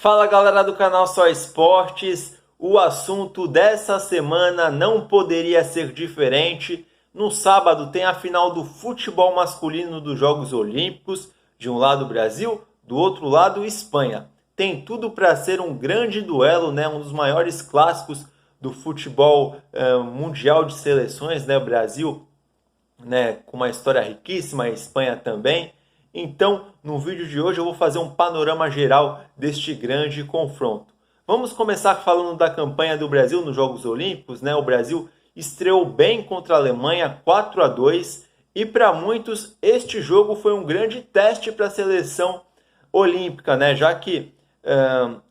Fala galera do canal Só Esportes, o assunto dessa semana não poderia ser diferente. No sábado tem a final do futebol masculino dos Jogos Olímpicos, de um lado Brasil, do outro lado Espanha. Tem tudo para ser um grande duelo, né? Um dos maiores clássicos do futebol mundial de seleções, né? O Brasil, né, com uma história riquíssima, a Espanha também. Então, no vídeo de hoje eu vou fazer um panorama geral deste grande confronto. Vamos começar falando da campanha do Brasil nos Jogos Olímpicos, né? O Brasil estreou bem contra a Alemanha, 4-2, e para muitos este jogo foi um grande teste para a seleção olímpica, né? Já que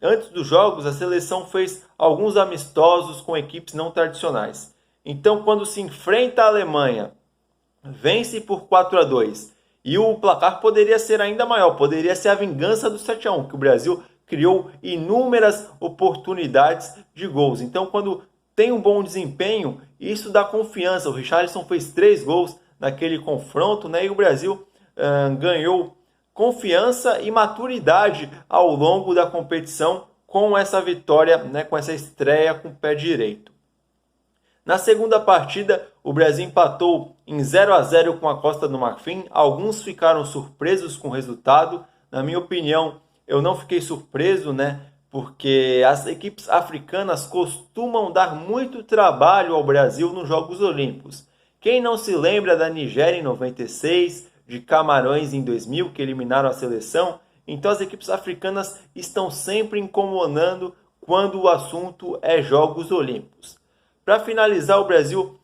antes dos jogos a seleção fez alguns amistosos com equipes não tradicionais. Então, quando se enfrenta a Alemanha, vence por 4-2, e o placar poderia ser ainda maior, poderia ser a vingança do 7-1, que o Brasil criou inúmeras oportunidades de gols. Então, quando tem um bom desempenho, isso dá confiança. O Richarlison fez 3 gols naquele confronto, né? E o Brasil ganhou confiança e maturidade ao longo da competição com essa vitória, né? Com essa estreia com o pé direito. Na segunda partida, o Brasil empatou em 0-0 com a Costa do Marfim. Alguns ficaram surpresos com o resultado. Na minha opinião, eu não fiquei surpreso, né? Porque as equipes africanas costumam dar muito trabalho ao Brasil nos Jogos Olímpicos. Quem não se lembra da Nigéria em 96, de Camarões em 2000, que eliminaram a seleção? Então as equipes africanas estão sempre incomodando quando o assunto é Jogos Olímpicos. Para finalizar, o Brasil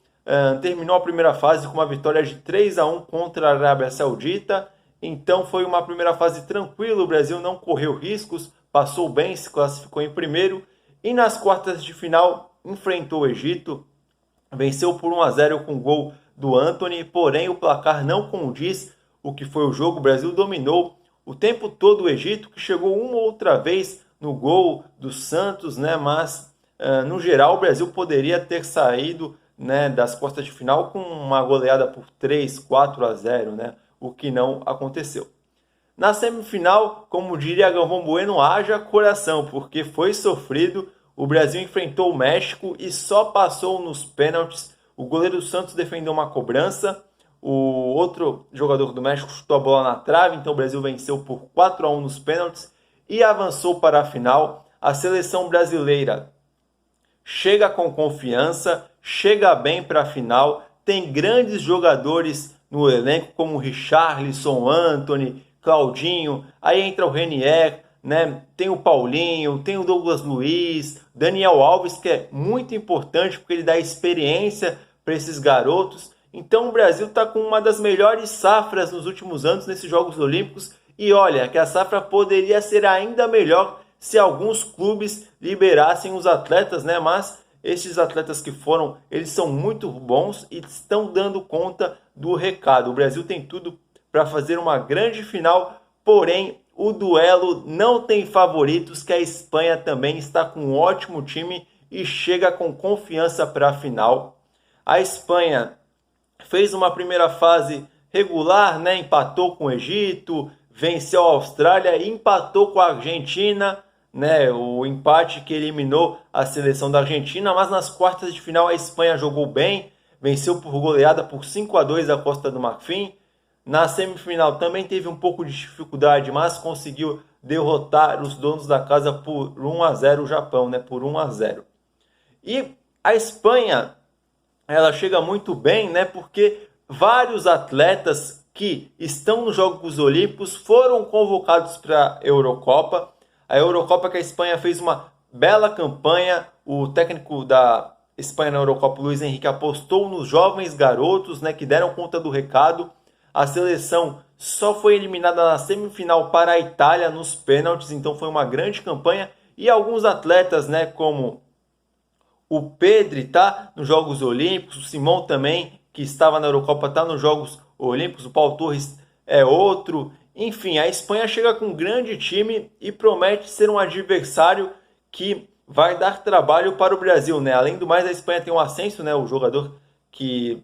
terminou a primeira fase com uma vitória de 3-1 contra a Arábia Saudita. Então foi uma primeira fase tranquila, o Brasil não correu riscos, passou bem, se classificou em primeiro. E nas quartas de final enfrentou o Egito, venceu por 1-0 com o gol do Antony, porém o placar não condiz o que foi o jogo. O Brasil dominou o tempo todo o Egito, que chegou uma ou outra vez no gol do Santos, né? Mas no geral, o Brasil poderia ter saído, né, das quartas de final com uma goleada por 3-4-0, né, o que não aconteceu. Na semifinal, como diria Galvão Bueno, haja coração, porque foi sofrido. O Brasil enfrentou o México e só passou nos pênaltis. O goleiro Santos defendeu uma cobrança. O outro jogador do México chutou a bola na trave, então o Brasil venceu por 4-1 nos pênaltis e avançou para a final. A seleção brasileira chega com confiança, chega bem para a final, tem grandes jogadores no elenco como Richarlison, Antony, Claudinho, aí entra o Renier, né? Tem o Paulinho, tem o Douglas Luiz, Daniel Alves, que é muito importante porque ele dá experiência para esses garotos. Então o Brasil está com uma das melhores safras nos últimos anos nesses Jogos Olímpicos, e olha que a safra poderia ser ainda melhor se alguns clubes liberassem os atletas, né? Mas esses atletas que foram, eles são muito bons e estão dando conta do recado. O Brasil tem tudo para fazer uma grande final, porém o duelo não tem favoritos, que a Espanha também está com um ótimo time e chega com confiança para a final. A Espanha fez uma primeira fase regular, né? Empatou com o Egito, venceu a Austrália e empatou com a Argentina, né, o empate que eliminou a seleção da Argentina. Mas nas quartas de final a Espanha jogou bem, venceu por goleada por 5-2 a Costa do Marfim. Na semifinal também teve um pouco de dificuldade, mas conseguiu derrotar os donos da casa por 1-0 o Japão, né, por 1-0. E a Espanha, ela chega muito bem, né, porque vários atletas que estão nos Jogos Olímpicos foram convocados para a Eurocopa. A Eurocopa que a Espanha fez uma bela campanha. O técnico da Espanha na Eurocopa, Luiz Henrique, apostou nos jovens garotos, né, que deram conta do recado. A seleção só foi eliminada na semifinal para a Itália nos pênaltis, então foi uma grande campanha. E alguns atletas, né, como o Pedri está nos Jogos Olímpicos, o Simão também, que estava na Eurocopa, está nos Jogos Olímpicos, o Paulo Torres é outro. Enfim, a Espanha chega com um grande time e promete ser um adversário que vai dar trabalho para o Brasil, né? Além do mais, a Espanha tem o Asensio, né? O jogador que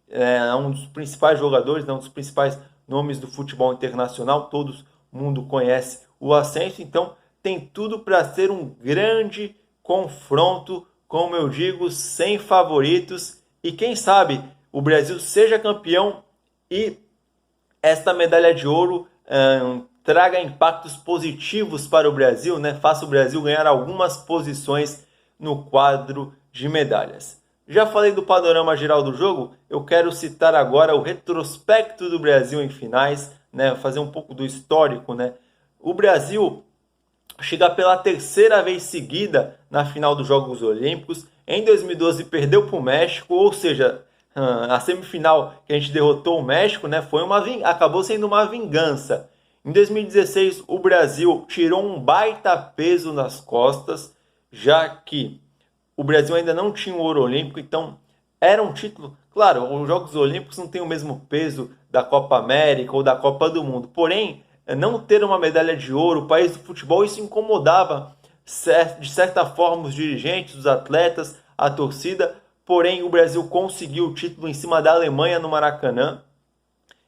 é um dos principais jogadores, né? Um dos principais nomes do futebol internacional. Todo mundo conhece o Asensio, então tem tudo para ser um grande confronto, como eu digo, sem favoritos. E quem sabe o Brasil seja campeão e esta medalha de ouro traga impactos positivos para o Brasil, né? Faça o Brasil ganhar algumas posições no quadro de medalhas. Já falei do panorama geral do jogo, eu quero citar agora o retrospecto do Brasil em finais, né? Fazer um pouco do histórico, né? O Brasil chega pela terceira vez seguida na final dos Jogos Olímpicos. Em 2012 perdeu para o México, ou seja, a semifinal que a gente derrotou o México, né, acabou sendo uma vingança. Em 2016 o Brasil tirou um baita peso nas costas, já que o Brasil ainda não tinha o ouro olímpico, então era um título. Claro, os Jogos Olímpicos não têm o mesmo peso da Copa América ou da Copa do Mundo, porém, não ter uma medalha de ouro, o país do futebol, isso incomodava de certa forma os dirigentes, os atletas, a torcida. Porém, o Brasil conseguiu o título em cima da Alemanha no Maracanã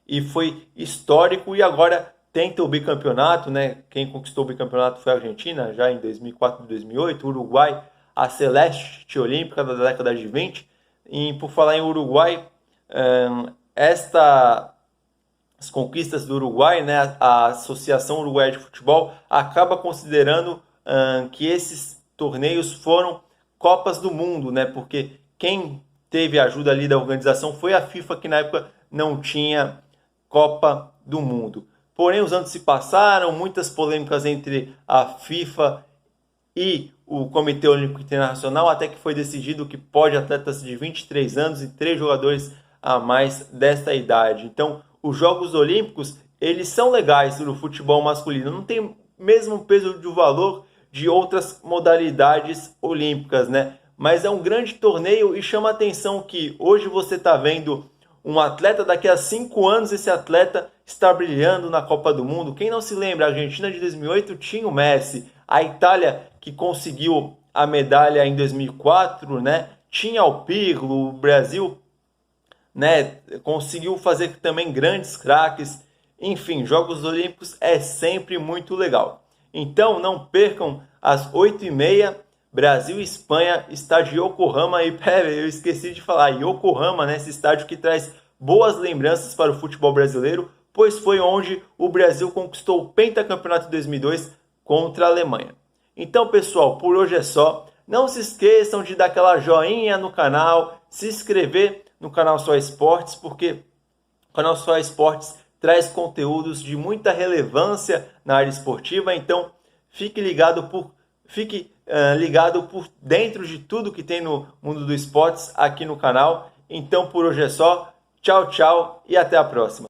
e foi histórico, e agora tenta o bicampeonato, né? Quem conquistou o bicampeonato foi a Argentina, já em 2004 e 2008, o Uruguai, a Celeste Olímpica da década de 20. E por falar em Uruguai, as conquistas do Uruguai, né, a Associação Uruguaia de Futebol acaba considerando que esses torneios foram Copas do Mundo, né, porque quem teve a ajuda ali da organização foi a FIFA, que na época não tinha Copa do Mundo. Porém, os anos se passaram, muitas polêmicas entre a FIFA e o Comitê Olímpico Internacional, até que foi decidido que pode atletas de 23 anos e 3 jogadores a mais desta idade. Então, os Jogos Olímpicos, eles são legais no futebol masculino, não tem mesmo peso de valor de outras modalidades olímpicas, né? Mas é um grande torneio e chama a atenção que hoje você está vendo um atleta, daqui a 5 anos esse atleta está brilhando na Copa do Mundo. Quem não se lembra, a Argentina de 2008 tinha o Messi, a Itália que conseguiu a medalha em 2004, né? Tinha o Pirlo, o Brasil, né, conseguiu fazer também grandes craques. Enfim, Jogos Olímpicos é sempre muito legal. Então não percam às 8h30, Brasil e Espanha, estádio Yokohama. E eu esqueci de falar, Yokohama, né, esse estádio que traz boas lembranças para o futebol brasileiro, pois foi onde o Brasil conquistou o pentacampeonato de 2002 contra a Alemanha. Então, pessoal, por hoje é só. Não se esqueçam de dar aquela joinha no canal, se inscrever no canal Só Esportes, porque o canal Só Esportes traz conteúdos de muita relevância na área esportiva. Então, fique ligado por dentro de tudo que tem no mundo dos esportes aqui no canal. Então, por hoje é só. Tchau, tchau e até a próxima.